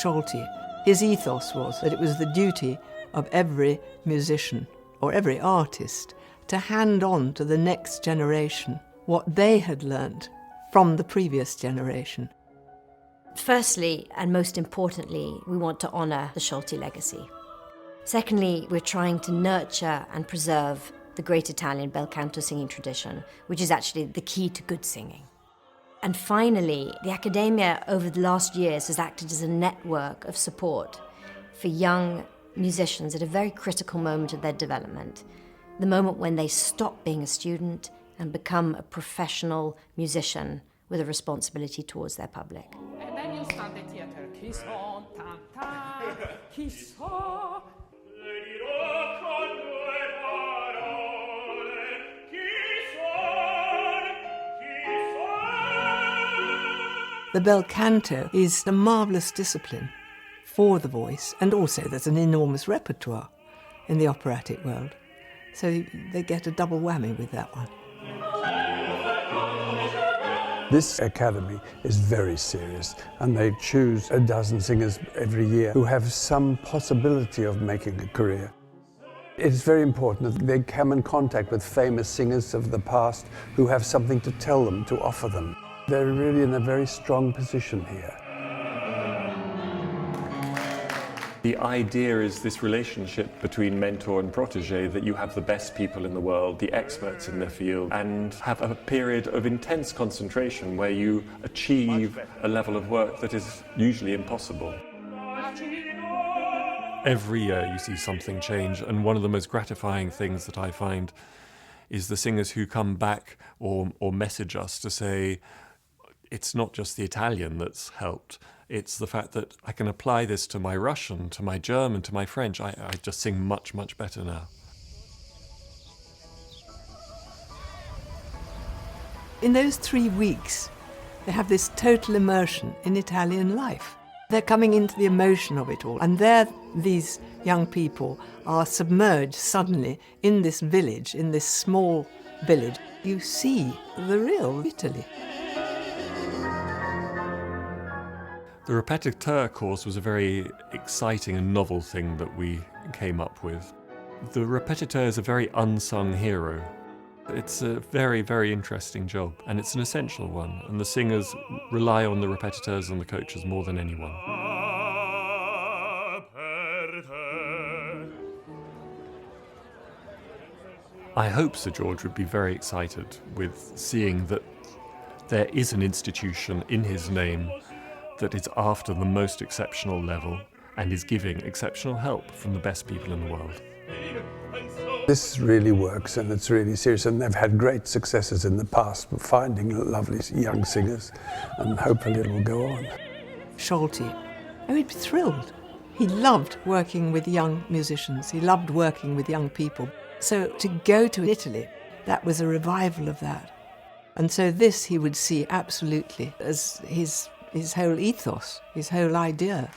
Solti, his ethos was that it was the duty of every musician or every artist to hand on to the next generation what they had learnt from the previous generation. Firstly, and most importantly, we want to honour the Solti legacy. Secondly, we're trying to nurture and preserve the great Italian bel canto singing tradition, which is actually the key to good singing. And finally, the Accademia over the last years has acted as a network of support for young musicians at a very critical moment of their development, the moment when they stop being a student and become a professional musician with a responsibility towards their public. The bel canto is a marvellous discipline for the voice, and also there's an enormous repertoire in the operatic world. So they get a double whammy with that one. This academy is very serious, and they choose a dozen singers every year who have some possibility of making a career. It's very important that they come in contact with famous singers of the past who have something to tell them, to offer them. They're really in a very strong position here. The idea is this relationship between mentor and protege, that you have the best people in the world, the experts in their field, and have a period of intense concentration where you achieve a level of work that is usually impossible. Every year you see something change, and one of the most gratifying things that I find is the singers who come back or message us to say, it's not just the Italian that's helped, it's the fact that I can apply this to my Russian, to my German, to my French. I just sing much, much better now. In those 3 weeks, they have this total immersion in Italian life. They're coming into the emotion of it all, and these young people are submerged suddenly in this village, in this small village. You see the real Italy. The repetiteur course was a very exciting and novel thing that we came up with. The repetiteur is a very unsung hero. It's a very, very interesting job, and it's an essential one, and the singers rely on the repetiteurs and the coaches more than anyone. I hope Sir Georg would be very excited with seeing that there is an institution in his name that is after the most exceptional level and is giving exceptional help from the best people in the world. This really works, and it's really serious, and they've had great successes in the past finding lovely young singers, and hopefully it will go on. Solti, he'd be thrilled. He loved working with young musicians. He loved working with young people. So to go to Italy, that was a revival of that. And so this he would see absolutely as his whole ethos, his whole idea.